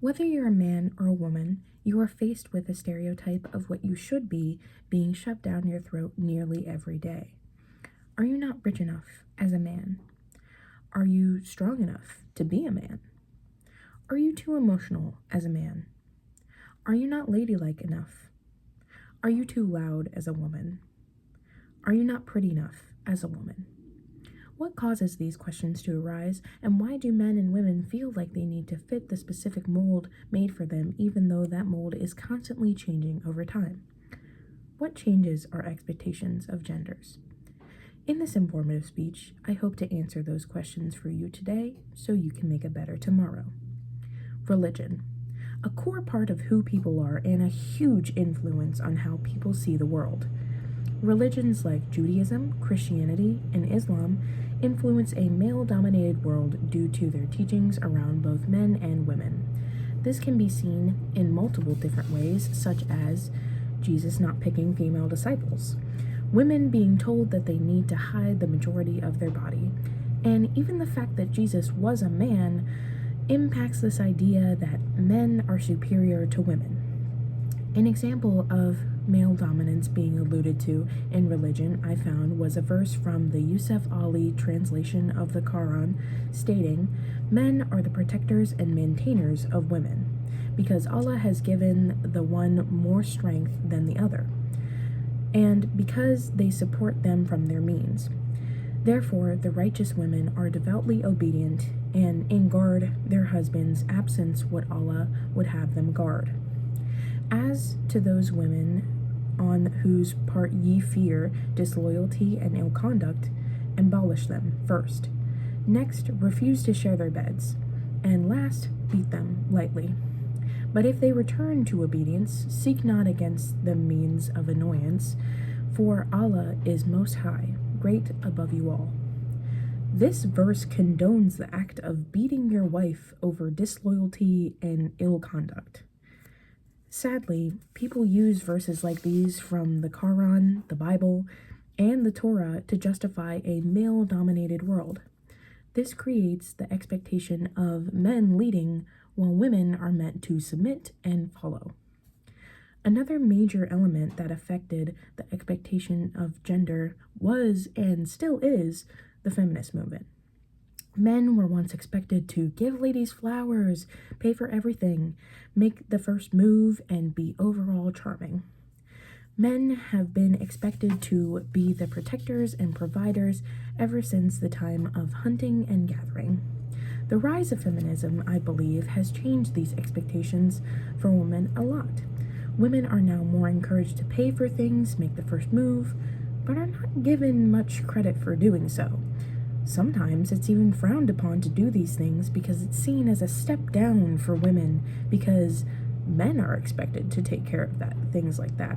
Whether you're a man or a woman, you are faced with a stereotype of what you should be being shoved down your throat nearly every day. Are you not rich enough as a man? Are you strong enough to be a man? Are you too emotional as a man? Are you not ladylike enough? Are you too loud as a woman? Are you not pretty enough as a woman? What causes these questions to arise, and why do men and women feel like they need to fit the specific mold made for them, even though that mold is constantly changing over time? What changes our expectations of genders? In this informative speech, I hope to answer those questions for you today so you can make a better tomorrow. Religion, a core part of who people are and a huge influence on how people see the world. Religions like Judaism, Christianity, and Islam influence a male-dominated world due to their teachings around both men and women. This can be seen in multiple different ways, such as Jesus not picking female disciples, women being told that they need to hide the majority of their body, and even the fact that Jesus was a man impacts this idea that men are superior to women. An example of male dominance being alluded to in religion I found was a verse from the Yusuf Ali translation of the Quran stating, "Men are the protectors and maintainers of women, because Allah has given the one more strength than the other, and because they support them from their means. Therefore, the righteous women are devoutly obedient and in guard their husbands' absence what Allah would have them guard. As to those women on whose part ye fear disloyalty and ill conduct, abolish them first. Next, refuse to share their beds, and last, beat them lightly. But if they return to obedience, seek not against them means of annoyance, for Allah is most high, great above you all." This verse condones the act of beating your wife over disloyalty and ill conduct. Sadly, people use verses like these from the Quran, the Bible, and the Torah to justify a male-dominated world. This creates the expectation of men leading while women are meant to submit and follow. Another major element that affected the expectation of gender was, and still is, the feminist movement. Men were once expected to give ladies flowers, pay for everything, make the first move, and be overall charming. Men have been expected to be the protectors and providers ever since the time of hunting and gathering. The rise of feminism, I believe, has changed these expectations for women a lot. Women are now more encouraged to pay for things, make the first move, but are not given much credit for doing so. Sometimes it's even frowned upon to do these things because it's seen as a step down for women because men are expected to take care of things like that.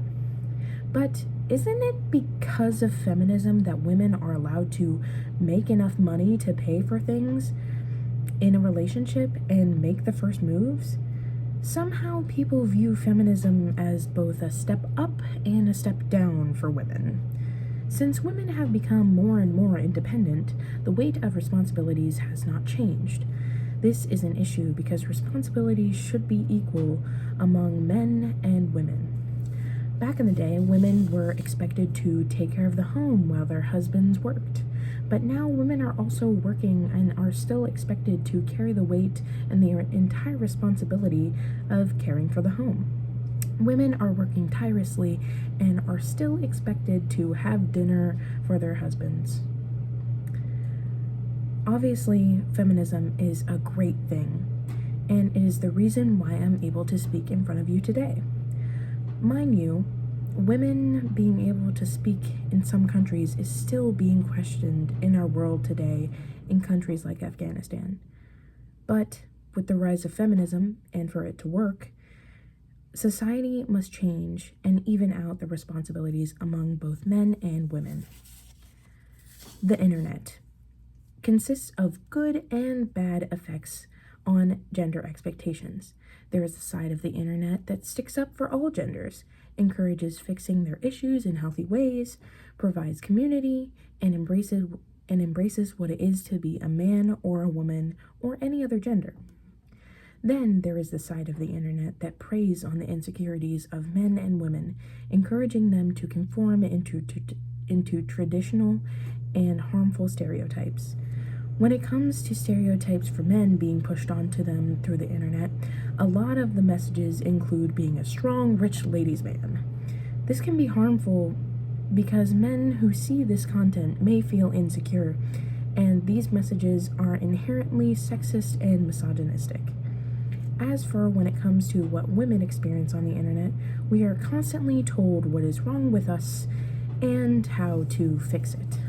But isn't it because of feminism that women are allowed to make enough money to pay for things in a relationship and make the first moves? Somehow people view feminism as both a step up and a step down for women. Since women have become more and more independent, the weight of responsibilities has not changed. This is an issue because responsibilities should be equal among men and women. Back in the day, women were expected to take care of the home while their husbands worked. But now women are also working and are still expected to carry the weight and the entire responsibility of caring for the home. Women are working tirelessly and are still expected to have dinner for their husbands. Obviously, feminism is a great thing, and it is the reason why I'm able to speak in front of you today. Mind you, women being able to speak in some countries is still being questioned in our world today in countries like Afghanistan. But with the rise of feminism, and for it to work, society must change and even out the responsibilities among both men and women. The internet consists of good and bad effects on gender expectations. There is a side of the internet that sticks up for all genders, encourages fixing their issues in healthy ways, provides community, and embraces what it is to be a man or a woman or any other gender. Then there is the side of the internet that preys on the insecurities of men and women, encouraging them to conform into traditional and harmful stereotypes. When it comes to stereotypes for men being pushed onto them through the internet, a lot of the messages include being a strong, rich ladies' man. This can be harmful because men who see this content may feel insecure, and these messages are inherently sexist and misogynistic. As for when it comes to what women experience on the internet, we are constantly told what is wrong with us and how to fix it.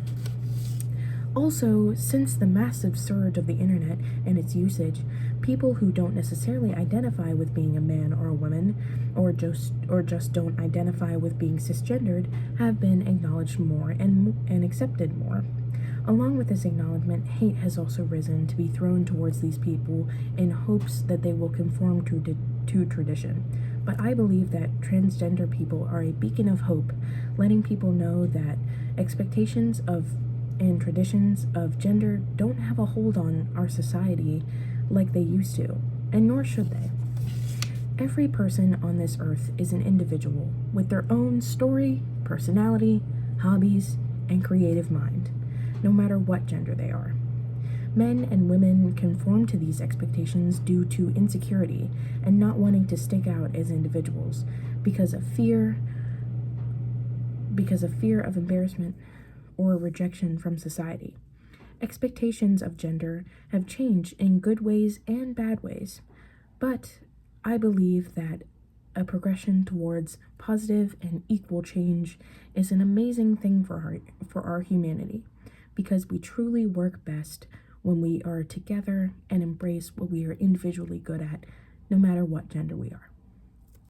Also, since the massive surge of the internet and its usage, people who don't necessarily identify with being a man or a woman, or just don't identify with being cisgendered, have been acknowledged more and accepted more. Along with this acknowledgement, hate has also risen to be thrown towards these people in hopes that they will conform to tradition. But I believe that transgender people are a beacon of hope, letting people know that expectations of and traditions of gender don't have a hold on our society like they used to, and nor should they. Every person on this earth is an individual with their own story, personality, hobbies, and creative mind, no matter what gender they are. Men and women conform to these expectations due to insecurity and not wanting to stick out as individuals because of fear of embarrassment or rejection from society. Expectations of gender have changed in good ways and bad ways, but I believe that a progression towards positive and equal change is an amazing thing for our humanity, because we truly work best when we are together and embrace what we are individually good at, no matter what gender we are.